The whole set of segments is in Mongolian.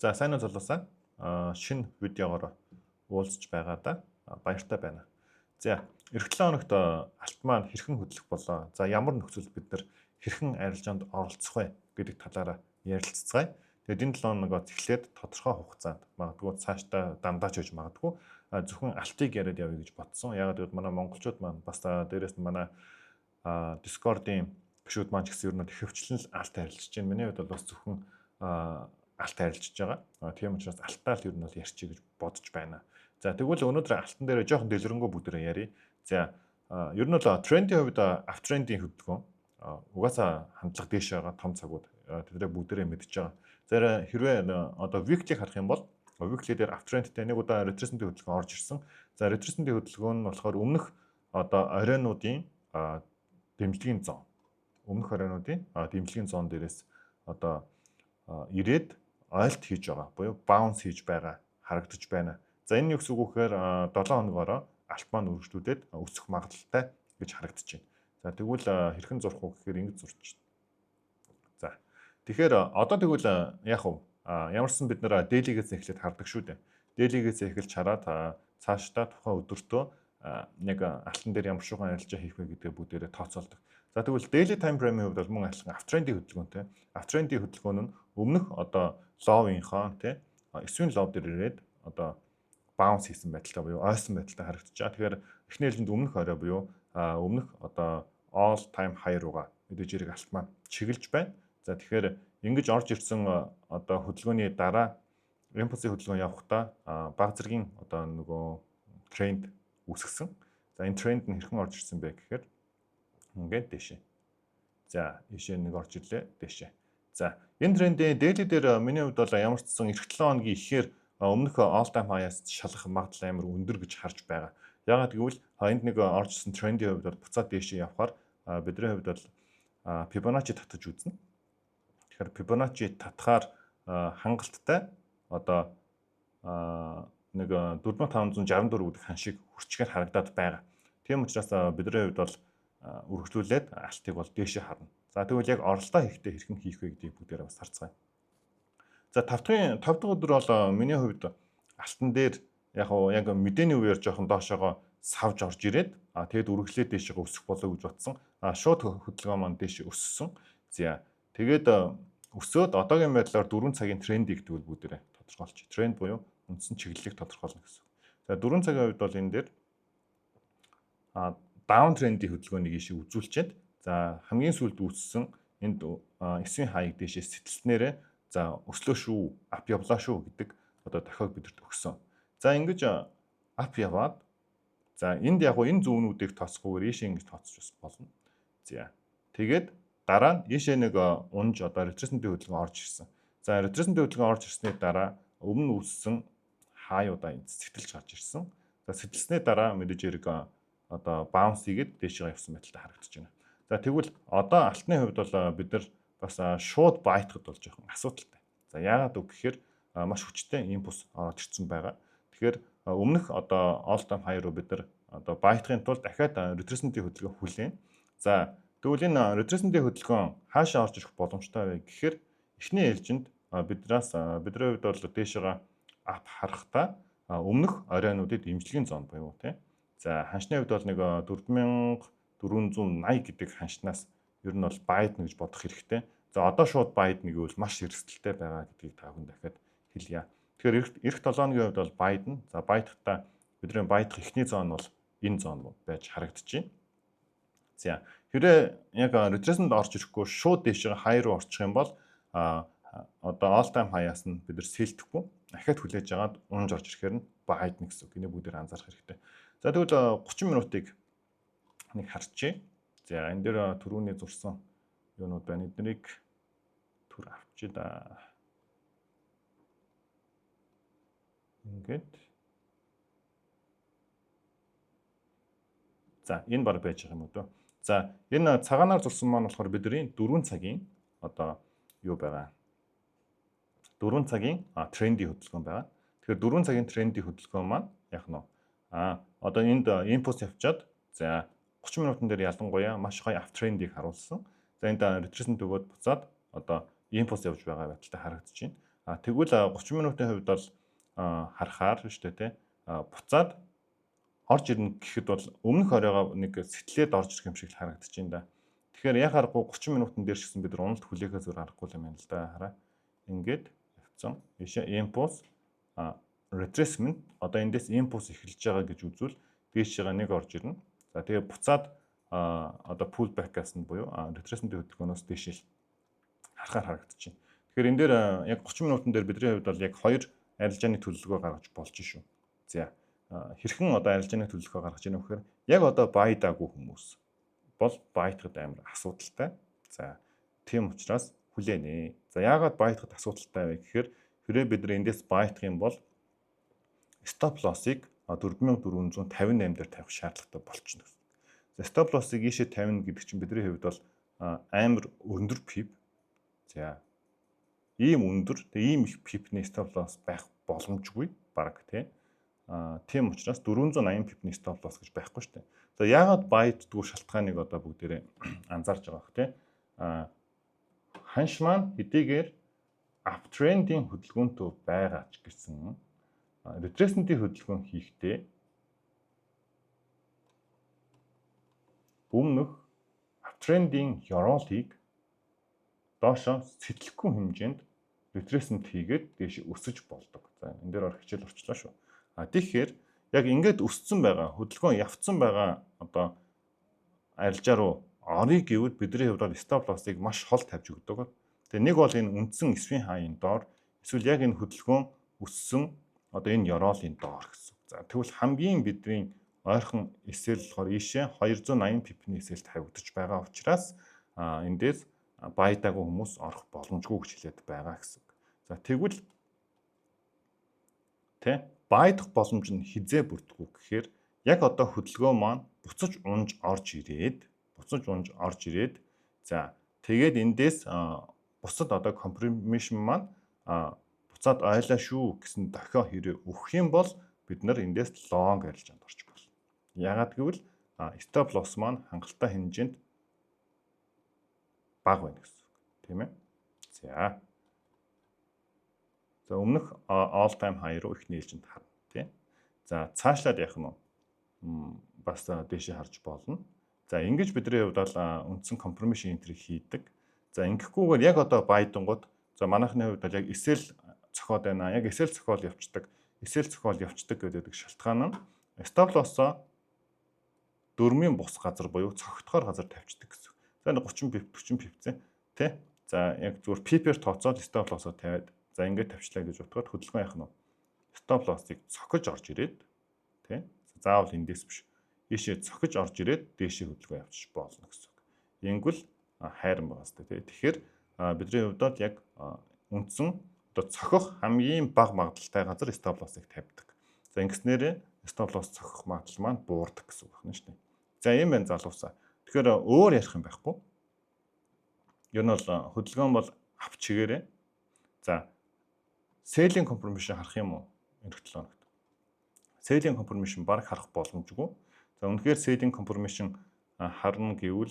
За сайн уу залуусаа. Шинэ видеогоор уулзч байгаа да. Баяртай байна. За эх 7 хоногт алт маань хэрхэн хөдлөх болоо. За ямар нөхцөлд бид нар хэрхэн арилжаанд оролцох вэ гэдэг талаараа ярилццгаая. Тэгээд энэ 7 хоногоос эхлээд тодорхой хугацаанд магадгүй цаашдаа дандаа ч гэж магадгүй зөвхөн алтыг яриад явъя гэж бодсон. Ягаад гэвэл манай монголчууд маань бас дээрээс нь манай Discord-ийн гишүүд маань ч гэсэн ер нь ихэвчлэн л алт арилжиж байна. Миний хувьд бол бас зөвхөн алт арилжиж байгаа. Тийм учраас алтаа л ер нь бол ярьчих гэж бодож байна. За тэгвэл өнөөдөр алтан дээр жоохон дэлгэрэнгүй бүгдээ ярий. За ер нь бол трендийн хувьд аптрендийн хөдөлгөөн угаасаа хандлага дээш байгаа том цагууд тэдний бүгдээ мэдж байгаа. За хэрвээ одоо weekly харах юм бол weekly дээр аптрендтэй нэг удаа retracement хөдөлгөөн орж ирсэн. За retracement хөдөлгөөн нь болохоор өмнөх одоо оройнуудын дэмжлэгийн зон. Өмнөх оройнуудын дэмжлэгийн зон дээрээс одоо ирээд ойлт хийж байгаа буюу bounce хийж байгаа харагдаж байна. За энэ юу гэсэн үг вэхээр 7 хоногоороо алт маань өргөжлүүлээд өсөх магадлалтай гэж харагдаж байна. За тэгвэл хэрхэн зурх вэ гэхээр ингэж зурч байна. За тэгэхээр одоо тэгвэл яах вэ? Ямарсан бид нэр daily-гээс эхлээд хардаг шүү дээ. Daily-гээс эхэлж хараад цаашдаа тухайн өдөртөө яг алтан дээр ямар шугам арилжаа хийх вэ гэдэг бүгдээрээ тооцоолдог. За тэгвэл daily time frame-ийн хувьд бол мөн адилхан uptrend-ийн хөдөлгөөнтэй. Uptrend-ийн хөдөлгөөн нь өмнөх одоо low-ийнхаа тий эсвэл low дээр ирээд одоо bounce хийсэн байдалтай буюу ойсон байдалтай харагдаж байгаа. Тэгэхээр эхний ээлжинд өмнөх орой буюу өмнөх одоо all time high руугаа мэдээж хэрэг алт маань чиглэж байна. За тэгэхээр ингэж орж ирсэн одоо хөдөлгөөний дараа импульсийн хөдөлгөөн явахдаа баг зэргийн одоо нөгөө тренд үүсгэсэн. За энэ тренд нь хэрхэн орж ирсэн бэ гэхээр ингээд дэшээ. За ийшээ нэг орж ирлээ дэшээ. За энэ трендийн daily дээр миний хувьд бол ямар ч сан эх 7 хоногийн ихээр өмнөх all time high-аас шалах магадлал амар өндөр гэж харж байгаа. Ягаад гэвэл энд нэг орж ирсэн трендийн хувьд бол буцаад дэшээ явхаар бидний хувьд бол Fibonacci татаж үзнэ. Тэгэхээр Fibonacci татахаар хангалттай одоо нэг 4564 гэдэг хан шиг хүрчгээр харагдаад байгаа. Тийм учраас бидний хувьд бол үргэлжлүүлээд алтыг бол дээшээ харна. За тэгвэл яг оролдоо хийхдээ хэрхэн хийх вэ гэдгийг бүгдээрээ бас харцгаая. За 5 дахь өдөр бол миний хувьд алтан дээр яг мэдээний үеэр жоохон доошоогоо савж орж ирээд тэгэд үргэлжлээд дээшээ өсөх болоо гэж бодсон. Шууд хөдөлгөөн маань дээшээ өссөн. За тэгээд өсөөд одоогийн байдлаар 4 цагийн трендийг тэгвэл бүгдээрээ тодорхойлчих. Тренд буюу үндсэн чиглэлийг тодорхойлно гэсэн. За 4 цагийн хувьд бол энэ дээр даун трендийн хөдөлгөөнийг ишиг үзүүлчихэд за хамгийн сүүлд үүссэн энд 9-ийн хаяг дээшээ сэтэлснээрээ за өслөө шүү, ап явлаа шүү гэдэг одоо дохиог бидэнд өгсөн. За ингэж ап яваад за энд яг энэ зүүнүүдийг тооцохгүйгээр ийшээ ингэж тооцож болно. За тэгээд дараа нь ийшээ нэг унж одоо retracement хөдөлгөөн орж ирсэн. За retracement хөдөлгөөн орж ирсний дараа өмнө үүссэн хаяудаа энд сэтэлж гарч ирсэн. За сэтэлснээ дараа мэдээж хэрэг одоо bounce хийгээд дээшээ явсан байдалтай харагдаж байна. За тэгвэл одоо алтны хувьд бол бид нар бас шууд байтахад бол жоохон асуудалтай. За яагаад үг гэхээр маш хүчтэй импульс орж ирсэн байгаа. Тэгэхээр өмнөх одоо all time high руу бид нар одоо байтахын тулд дахиад retracement-ийн хөдөлгөөн хүлээн. За тэгвэл энэ retracement-ийн хөдөлгөөн хаашаа орж ирэх боломжтой вэ гэхээр эхний ээлжинд бидний хувьд бол дээшээ ап харахтаа өмнөх оройнуудад имжлэгийн зон буюу тийм. За ханшны хувьд бол нэг 4480 гэдэг ханшнаас ер нь бол байдна гэж бодох хэрэгтэй. За одоо шууд байдна гэвэл маш эрсдэлтэй байгаа гэдгийг та бүхэн дахиад хэлье. Тэгэхээр эх 7 хоногийн хувьд бол байдна. За байдахтаа бидний байдах эхний зон бол энэ зон байж харагдаж байна. За хэрэг яг retracement орж ирэхгүй шууд дээшээ хай руу орчих юм бол одоо all time high-аас нь бид нар сэлдэхгүй дахиад хүлээж агаад унж орж ирэхээр нь байдна гэсэн үг. Энийг бүгдээр анзаарах хэрэгтэй. За тэгвэл 30 минутыг нэг харчээ. За энэ дээр түрүүний зурсан юунууд байна. Эднийг түр авчи да. Ингээд. За энэ баг байж байгаа юм уу дөө. За энэ цагаанаар зурсан маань болохоор бидний 4 цагийн одоо юу байгаа. 4 цагийн трендийн хөдөлгөөн байгаа. Тэгэхээр 4 цагийн трендийн хөдөлгөөн маань яг нь одоо энд импульс явчаад за 30 минутын дээр ялангуяа маш гоё аптрендийг харуулсан. За энд retracement өгөөд буцаад одоо импульс явж байгаа байдалтай харагдаж байна. Тэгвэл 30 минутын хувьд бол харахаар шүү дээ тий. Буцаад орж ирнэ гэхэд бол өмнөх оройгоо нэг сэтгэлээд орж ирэх юм шиг л харагдаж байна да. Тэгэхээр яг харахгүй 30 минутын дээр ч гэсэн бид нар уналт хүлээхээ зур харахгүй юм байна л да. Хараа. Ингээд явцсан. Ийшээ импульс retracement одоо эндээс импульс эхэлж байгаа гэж үзвэл дээшээ нэг орж ирнэ. За тэгээ буцаад одоо pull back-аас нь буюу retracement-ийн хөдөлгөөнөөс дээшээ харахаар харагдаж байна. Тэгэхээр энэ дээр яг 30 минутын дээр бидний хувьд бол яг хоёр арилжааны төлөвлөгөө гаргаж болж шүү. За хэрхэн одоо арилжааны төлөвлөгөө гаргаж ийнэ вэхээр яг одоо байдаагүй хүмүүс бол байтахад амар асуудалтай. За тийм учраас хүлээнэ. За яагаад байтахад асуудалтай вэ гэхээр хэрэг бид нар эндээс байтах юм бол stop loss-ыг 4458 дээр тавих шаардлагатай болчихно гэсэн. За stop loss-ыг ийшээ тавина гэдэг чинь бидний хувьд бол амар өндөр pip. За ийм өндөр, тэгээ ийм их pip-ний stop loss байх боломжгүй баг тий. Тийм учраас 480 pip-ний stop loss гэж байхгүй шүү дээ. За яагаад байддгүй шалтгааныг одоо бүгдээрээ анзаарч байгаа хэ тий. Ханш маань хэдийгээр uptrend-ийн хөдөлгөөнтэй байгаа ч гэсэн retracement-ийн хөдөлгөөн хийхдээ өмнөх uptrend-ийн ёроолыг доошоо сэтгэхгүй хэмжээнд retracement хийгээд дээш өсөж болдог. За энэ дээр хичээл орчлоо шүү. Тэгэхээр яг ингээд өссөн байгаа, хөдөлгөөн явцсан байгаа одоо арилжаа руу орё гэвэл бидний хувьд бол stop loss-ыг маш хол тавьж өгдөг. Тэгээ нэг бол энэ үндсэн эсвийн хааны доор эсвэл яг энэ хөдөлгөөн өссөн одоо энэ ёроолын доор гэсэн. За тэгвэл хамгийн бидний ойрхон эсэл болохоор ийшээ 280 пипний эсэл тавигдаж байгаа учраас эндээс байдаагүй хүмүүс орох боломжгүй гэж хэлээд байгаа гэсэн. За тэгвэл тэ байдах боломж нь хизээ бүрдгүү гэхээр яг одоо хөдөлгөөн маань буцаж унж орж ирээд за тэгээд эндээс бусад одоо компромишн маань буцаад ойлаа шүү гэсэн дохио хэрэг өгөх юм бол бид нар эндээс лонг арилжаанд орчих болно. Яагаад гэвэл stop loss маань хангалттай хэмжээнд бага байна гэсэн үг тийм ээ. За өмнөх all time high руу их нээлжинд харна тий. За цаашлаад явах нь бас дээшээ харж болно. За ингэж бидний хувьд бол үндсэн компромишн энтрийг хийдэг. За ингэхгүйгээр яг одоо байдангууд за манайхны хувьд бол яг эсэл цохоод байна. Яг эсэл цохол явцдаг гэдэг шалтгаан нь stop loss-оо дөрмийн бус газар буюу цогтхоор газар тавьчихдаг гэсэн. За 30 pip 40 pip тий. За яг зүгээр pip-ээр тооцоод stop loss-оо тавиад за ингээд тавьчлаа гэж утгаад хөдөлгөөн яах нь stop loss-ыг цохиж орж ирээд тий. Заавал эндээс биш. Ийшээ цохиж орж ирээд дээшээ хөдөлгөөн явчих болно гэсэн үг. Ингэвэл хайран байгаа сте тий. Тэгэхээр бидний хувьд бол яг үндсэн одоо цохих хамгийн бага магадлалтай газар stop loss-ыг тавьдаг. За ингэснээр stop loss цохих магадлал маань буурдаг гэсэн үг байна шүү дээ. За ийм байна залуусаа. Тэгэхээр өөр ярих юм байхгүй. Ер нь бол хөдөлгөөн бол авч чигээрээ. За selling confirmation харах юм уу? Энэ 7 хоногт. Selling confirmation баг харах боломжгүй. За үнэхээр selling confirmation харна гэвэл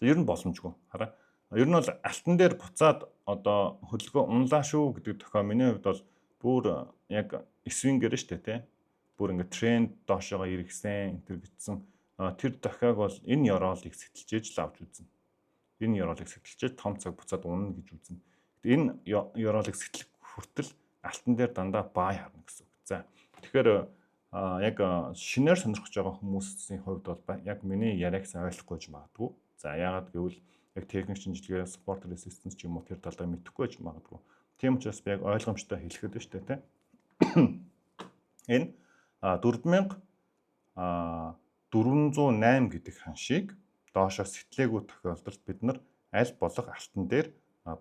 ер нь боломжгүй. Хараа. Ер нь бол алтан дээр буцаад одоо хөдөлгөөн унлаа шүү гэдэг тохиол миний хувьд бол бүр яг свингэр штэ тий. Бүр ингээд тренд доошоогоо иргэсэн энэ гэсэн тэр тохиог бол энэ ёроолыг сэтэлжээж л авч үзнэ. Энэ ёроолыг сэтэлжээж том цаг буцаад унна гэж үзнэ. Энэ ёроолыг сэтлэх хүртэл алтан дээр дандаа бай харна гэсэн үг. За тэгэхээр яг шинээр сонирхож байгаа хүмүүсийн хувьд бол яг миний яриаг сайн ойлгохгүй ч магадгүй. За яагаад гэвэл яг техник шинжилгээ, support resistance ч юм уу тэр талаар мэдэхгүй ч магадгүй. Тийм учраас би яг ойлгомжтой хэлэхэд шүү дээ, тийм. Энэ 4408 гэдэг ханшийг доошоо сэтлээгүй тохиолдолд бид нар аль болох алтан дээр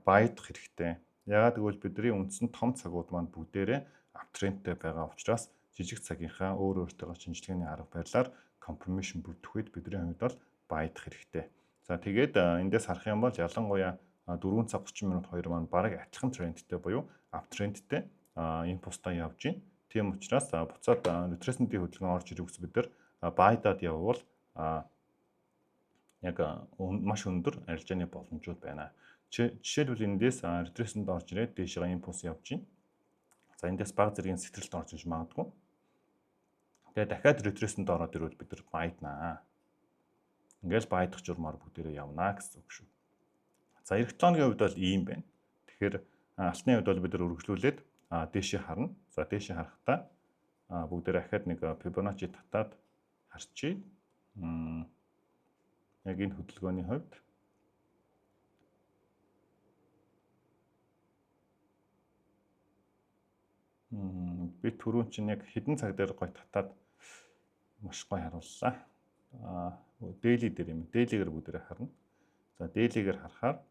баядах хэрэгтэй. Яагаад гэвэл бидний үндсэн том цагууд маань бүгдээрээ аптрендтэй байгаа учраас жижиг цагийнхаа өөртөө шинжилгээний арга барилаар компромишн бүрдэх үед бидний хувьд бол баядах хэрэгтэй. За тэгээд эндээс харах юм бол ялангуяа 4 цаг 30 минут 2 маань бараг адилхан трендтэй буюу аптрендтэй импульстай явж байна. Тийм учраас буцаад retracement-ийн хөдөлгөөн орж ирэх бид нар байдаад явбал яг маш өндөр арилжааны боломжууд байна. Жишээлбэл эндээс ретресэнд орж ирээд дээшээ импульс явж байна. За эндээс баг зэргийн сэтгэлд орж иж магадгүй. Тэгээ дахиад ретресэнд ороод ирвэл бид нар байднаа. Ингээл байдах журмаар бүгдээрээ явнаа гэсэн үг шүү. За эх технологийн хувьд бол ийм байна. Тэгэхээр алтны хувьд бол бид нар үргэлжлүүлээд дээшээ харна. За дээшээ харахтаа бүгдээрээ ахаад нэг Fibonacci татаад харчий. Яг энэ хөдөлгөөний хувьд би түрүүн чинь яг хэдэн цаг дээр гой татаад маш гой харууллаа. Daily дээр юм. Daily-гээр бүгдээрээ харна. За daily-гээр харахаар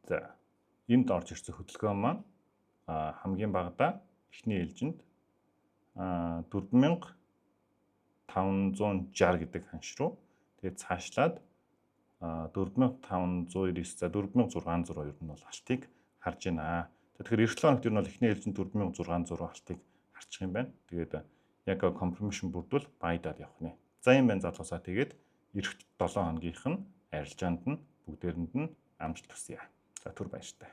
за энд орж ирсэн хөдөлгөөн маань хамгийн багадаа эхний ээлжинд 4560 гэдэг ханш руу тэгээд цаашлаад 4599 за 4602 нь бол алтыг харж байна. Тэгэхээр эх 7 хоногт ер нь бол эхний ээлжинд 4606 алтыг харчих юм байна. Тэгээд яг confirmation бүрдвэл байдаад явах нэ. За юм байна залуусаа. Тэгээд эх 7 хоногийнх нь арилжаанд нь бүгдээрэнд нь амжилт хүсье. За түр баяртай.